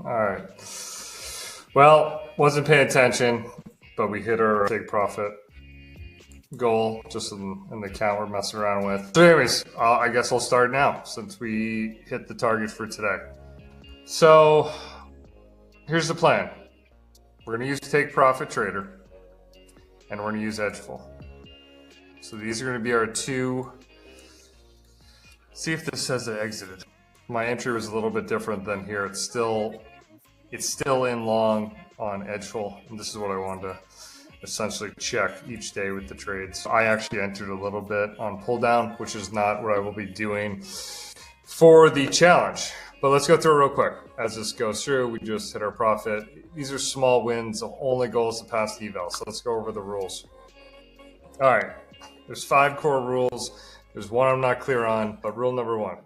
All right. Well, wasn't paying attention, but we hit our take profit goal just in the account we're messing around with. So anyways, I guess I'll start now since we hit the target for today. So here's the plan. We're going to use Take Profit Trader and we're going to use Edgeful. So these are going to be our two. See if this says it exited. My entry was a little bit different than here. It's still in long on Edgeful, and this is what I wanted to essentially check each day with the trades. I actually entered a little bit on pull down, which is not what I will be doing for the challenge. But let's go through it real quick. As this goes through, we just hit our profit. These are small wins. The only goal is to pass the eval. So let's go over the rules. All right, there's 5 core rules. There's one I'm not clear on, but rule number 1.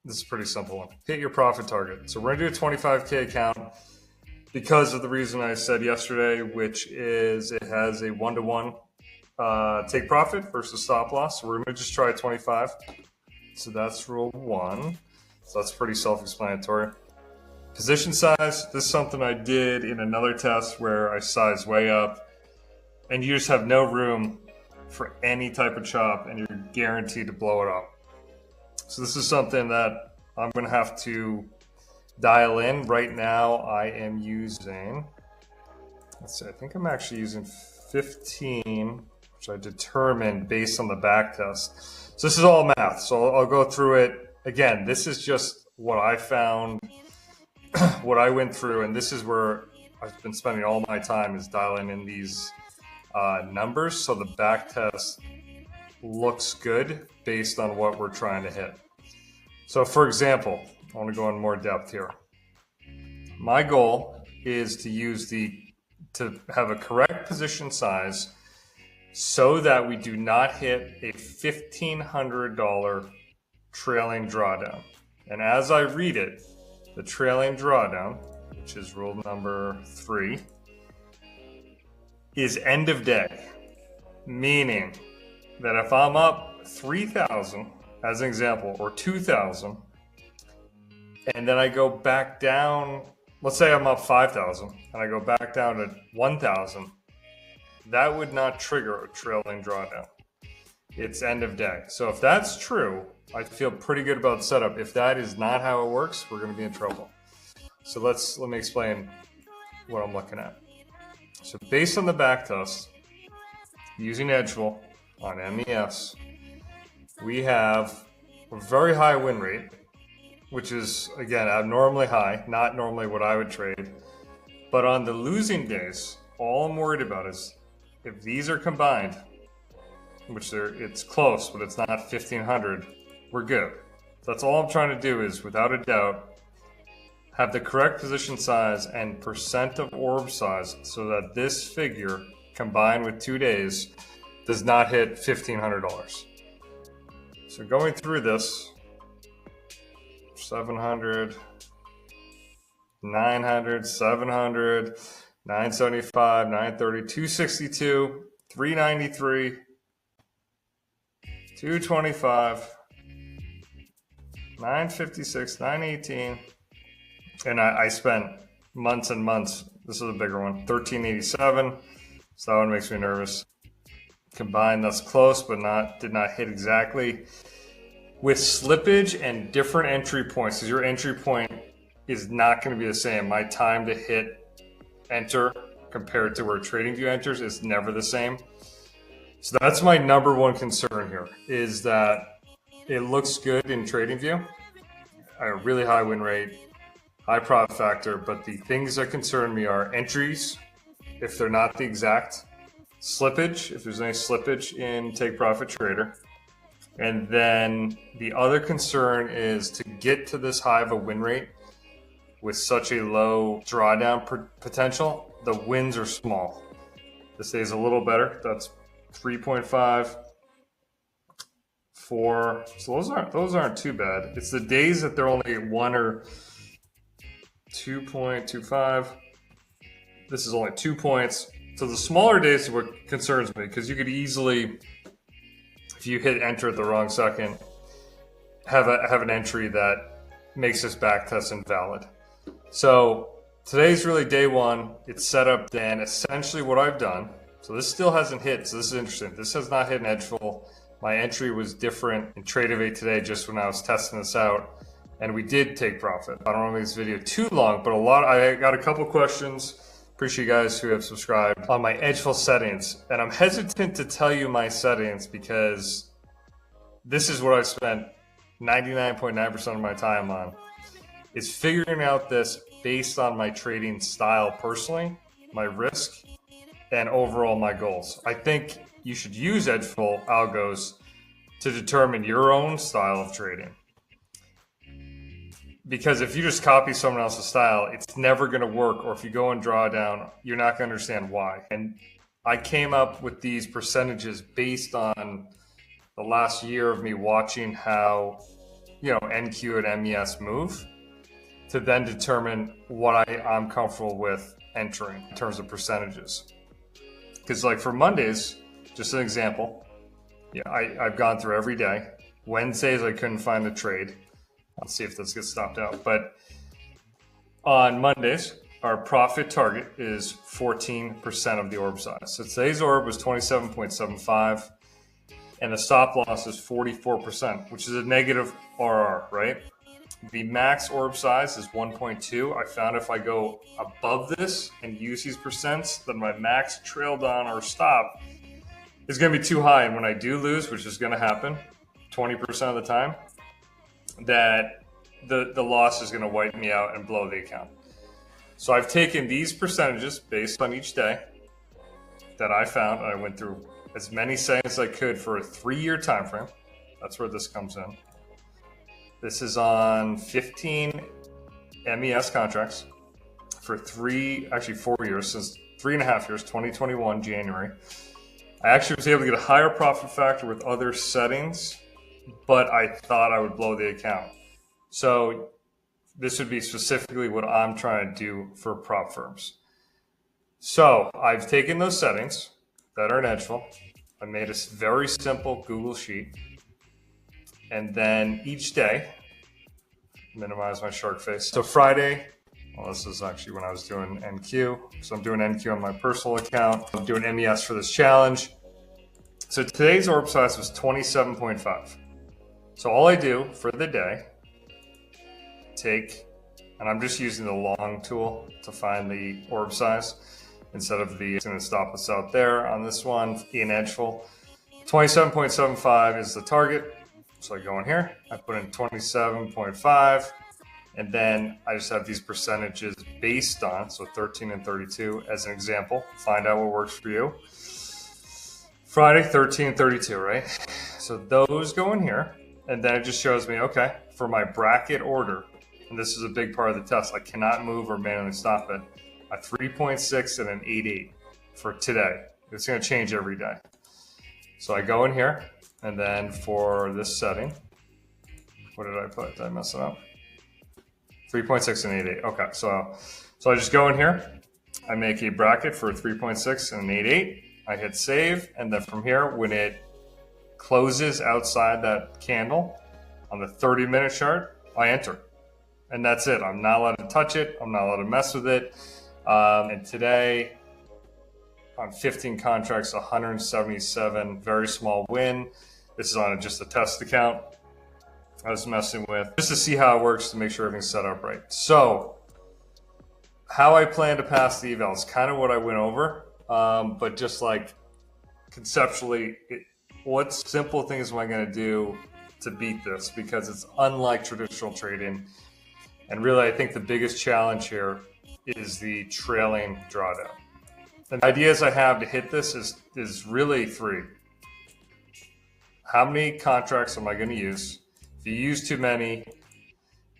This is a pretty simple one. Hit your profit target. So we're going to do a 25K account because of the reason I said yesterday, which is it has a 1-to-1 take profit versus stop loss. So we're going to just try 25. So that's rule 1. So that's pretty self-explanatory. Position size. This is something I did in another test where I sized way up, and you just have no room for any type of chop, and you're guaranteed to blow it up. So this is something that I'm going to have to dial in. Right now I am using, let's see, I think I'm actually using 15, which I determined based on the back test. So this is all math. So I'll go through it. Again, this is just what I found, what I went through, and this is where I've been spending all my time is dialing in these numbers. So the back test looks good based on what we're trying to hit. So for example, I want to go in more depth here. My goal is to have a correct position size so that we do not hit a $1,500 trailing drawdown. And as I read it, the trailing drawdown, which is rule number 3, is end of day, meaning that if I'm up 3,000 as an example, or 2,000, and then I go back down, let's say I'm up 5,000 and I go back down to 1,000, that would not trigger a trailing drawdown. It's end of day. So if that's true, I feel pretty good about the setup. If that is not how it works, we're going to be in trouble. So let me explain what I'm looking at. So based on the back test, using Edgeful on MES, we have a very high win rate, which is, again, abnormally high, not normally what I would trade. But on the losing days, all I'm worried about is if these are combined, which it's close, but it's not 1,500, we're good. That's all I'm trying to do is, without a doubt, have the correct position size and percent of orb size so that this figure, combined with 2 days, does not hit $1,500. So going through this, 700, 900, 700, 975, 930, 262, 393, 225, 956, 918, and I spent months and months. This is a bigger one, 1387. So that one makes me nervous. Combined, that's close, but did not hit exactly. With slippage and different entry points, because your entry point is not going to be the same. My time to hit enter compared to where TradingView enters is never the same. So that's my number one concern here, is that it looks good in TradingView, a really high win rate, high profit factor, but the things that concern me are entries, if they're not the exact, slippage, if there's any slippage in Take Profit Trader. And then the other concern is to get to this high of a win rate with such a low drawdown potential, the wins are small. This day is a little better. That's 3.5, 4. So those aren't too bad. It's the days that they're only 1 or 2.25. This is only 2 points. So the smaller days is what concerns me, because you could easily, if you hit enter at the wrong second, have an entry that makes this back test invalid. So today's really day one. It's set up, and essentially what I've done. So this still hasn't hit. So this is interesting. This has not hit an Edgeful. My entry was different in Tradezella today, just when I was testing this out, and we did take profit. I don't want to make this video too long, but I got a couple questions. Appreciate you guys who have subscribed on my Edgeful settings, and I'm hesitant to tell you my settings because this is what I've spent 99.9% of my time on, is figuring out this based on my trading style personally, my risk, and overall my goals. I think you should use Edgeful Algos to determine your own style of trading. Because if you just copy someone else's style, it's never going to work. Or if you go and draw down, you're not going to understand why. And I came up with these percentages based on the last year of me watching how, NQ and MES move, to then determine what I'm comfortable with entering in terms of percentages. Because like for Mondays, just an example, I've gone through every day. Wednesdays, I couldn't find a trade. Let's see if this gets stopped out. But on Mondays, our profit target is 14% of the orb size. So today's orb was 27.75, and the stop loss is 44%, which is a negative RR, right? The max orb size is 1.2. I found if I go above this and use these percents, then my max trail down or stop is going to be too high. And when I do lose, which is going to happen 20% of the time, that the loss is going to wipe me out and blow the account. So I've taken these percentages based on each day that I found, and I went through as many settings as I could for a 3-year time frame. That's where this comes in. This is on 15 MES contracts for 4 years, since 3.5 years, 2021 January. I actually was able to get a higher profit factor with other settings, but I thought I would blow the account. So this would be specifically what I'm trying to do for prop firms. So I've taken those settings that are in Edgeful. I made a very simple Google sheet. And then each day, minimize my shark face. So Friday, well, this is actually when I was doing NQ. So I'm doing NQ on my personal account. I'm doing MES for this challenge. So today's orb size was 27.5. So all I do for the day, and I'm just using the long tool to find the orb size instead of it's going to stop us out there on this one in Edgeful. 27.75 is the target. So I go in here, I put in 27.5, and then I just have these percentages based on, so 13 and 32 as an example. Find out what works for you. Friday, 13 and 32, right? So those go in here, and then it just shows me, okay, for my bracket order, and this is a big part of the test, I cannot move or manually stop it, a 3.6 and an 8.8 for today. It's going to change every day. So I go in here, and then for this setting, what did I put? Did I mess it up? 3.6 and 8.8. Okay, so I just go in here, I make a bracket for 3.6 and an 8.8. I hit save, and then from here, when it closes outside that candle on the 30-minute chart, I enter. And that's it. I'm not allowed to touch it. I'm not allowed to mess with it. And today, on 15 contracts, 177, very small win. This is on just a test account I was messing with, just to see how it works, to make sure everything's set up right. So how I plan to pass the eval is kind of what I went over, but just like conceptually, what simple things am I going to do to beat this? Because it's unlike traditional trading. And really, I think the biggest challenge here is the trailing drawdown. And the ideas I have to hit this is really 3. How many contracts am I going to use? If you use too many,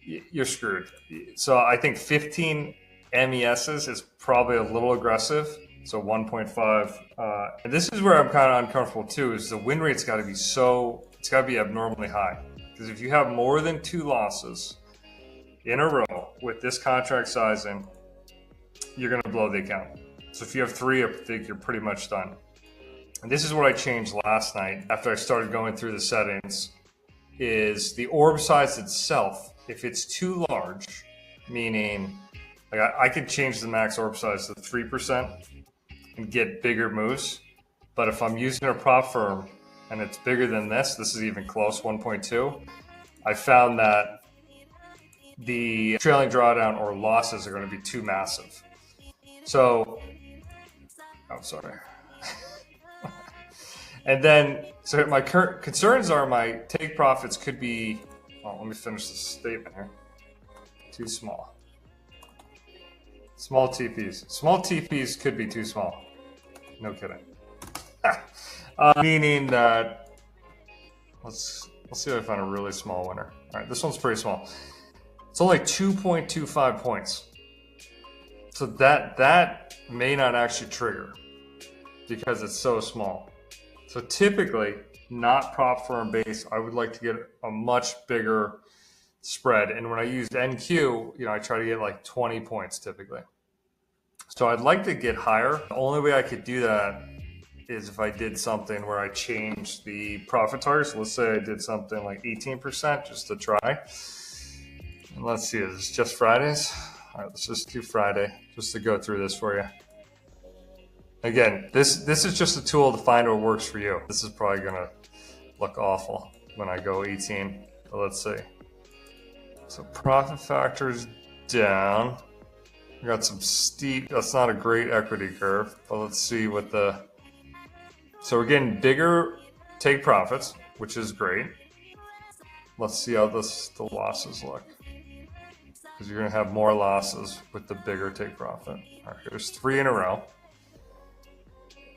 you're screwed. So I think 15 MESs is probably a little aggressive. So 1.5. And this is where I'm kind of uncomfortable too, is the win rate's got to be it's got to be abnormally high. Because if you have more than 2 losses in a row with this contract sizing, you're going to blow the account. So if you have 3, I think you're pretty much done. And this is what I changed last night after I started going through the settings, is the orb size itself. If it's too large, meaning Like I could change the max orb size to 3% and get bigger moves. But if I'm using a prop firm and it's bigger than this is even close, 1.2, I found that the trailing drawdown or losses are going to be too massive. So, oh, sorry. And then, so my current concerns are my take profits could be, oh, let me finish this statement here. Too small. Small TPs. Small TPs could be too small. No kidding. Meaning that, let's see if I find a really small winner. All right, this one's pretty small. It's only 2.25 points. So that may not actually trigger because it's so small. So typically, not prop firm base, I would like to get a much bigger spread. And when I use NQ, I try to get like 20 points typically. So I'd like to get higher. The only way I could do that is if I did something where I changed the profit target. So let's say I did something like 18% just to try. And let's see, is this just Fridays? All right, let's just do Friday just to go through this for you. Again, this is just a tool to find what works for you. This is probably gonna look awful when I go 18, but let's see. So profit factors down. We got some steep, that's not a great equity curve, but let's see what so we're getting bigger take profits, which is great. Let's see how the losses look. Because you're gonna have more losses with the bigger take profit. All right, here's 3 in a row.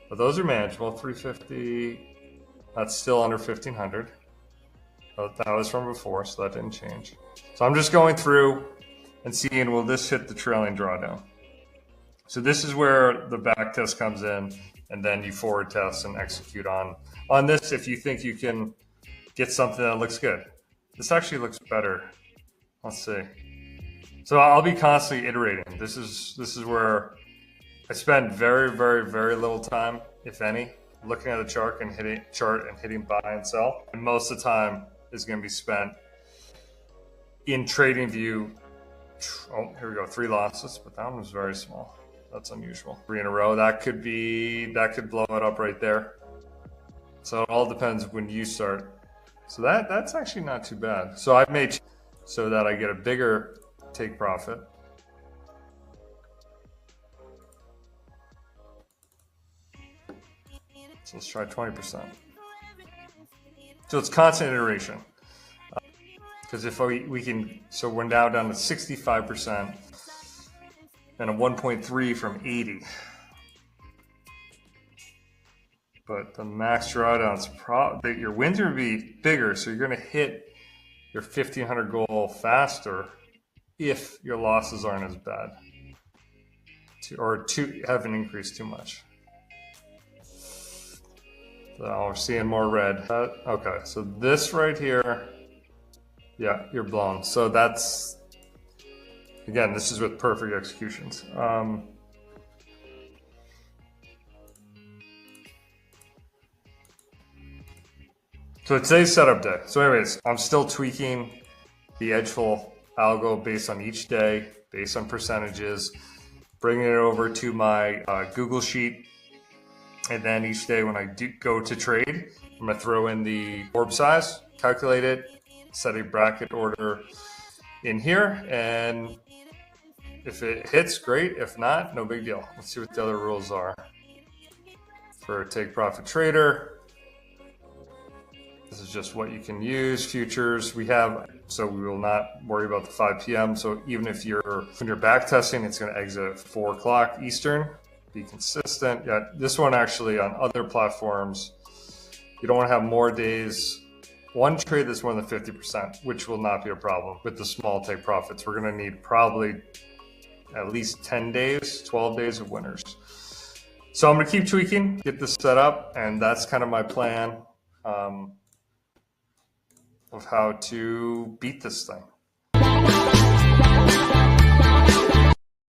But those are manageable, 350, that's still under 1500. That was from before, so that didn't change. So I'm just going through and seeing, will this hit the trailing drawdown? So this is where the back test comes in, and then you forward test and execute on this if you think you can get something that looks good. This actually looks better. Let's see. So I'll be constantly iterating. This is where I spend very, very, very little time, if any, looking at the chart and hitting buy and sell. And most of the time is going to be spent in trading view. Oh, here we go. 3 losses, but that one was very small. That's unusual. 3 in a row. That could blow it up right there. So it all depends when you start. So that's actually not too bad. So I've made so that I get a bigger take profit. So let's try 20%. So it's constant iteration. Because if we can, so we're now down to 65% and a 1.3 from 80. But the max drawdown's your wins are going to be bigger, so you're going to hit your 1500 goal faster if your losses aren't as bad or haven't increased too much. So we're seeing more red. Okay, so this right here, yeah, you're blown. So that's, again, this is with perfect executions. So today's setup day. So anyways, I'm still tweaking the Edgeful Algo based on each day, based on percentages, bringing it over to my Google Sheet. And then each day when I do go to trade, I'm gonna throw in the orb size, calculate it, set a bracket order in here. And if it hits, great. If not, no big deal. Let's see what the other rules are. For a take profit trader, this is just what you can use. Futures we have, so we will not worry about the 5 p.m. So even if when you're back testing, it's going to exit at 4 o'clock Eastern. Be consistent. Yeah, this one actually on other platforms, you don't want to have more days. One trade that's more than 50%, which will not be a problem with the small take profits. We're going to need probably at least 10 days, 12 days of winners. So I'm going to keep tweaking, get this set up, and that's kind of my plan of how to beat this thing.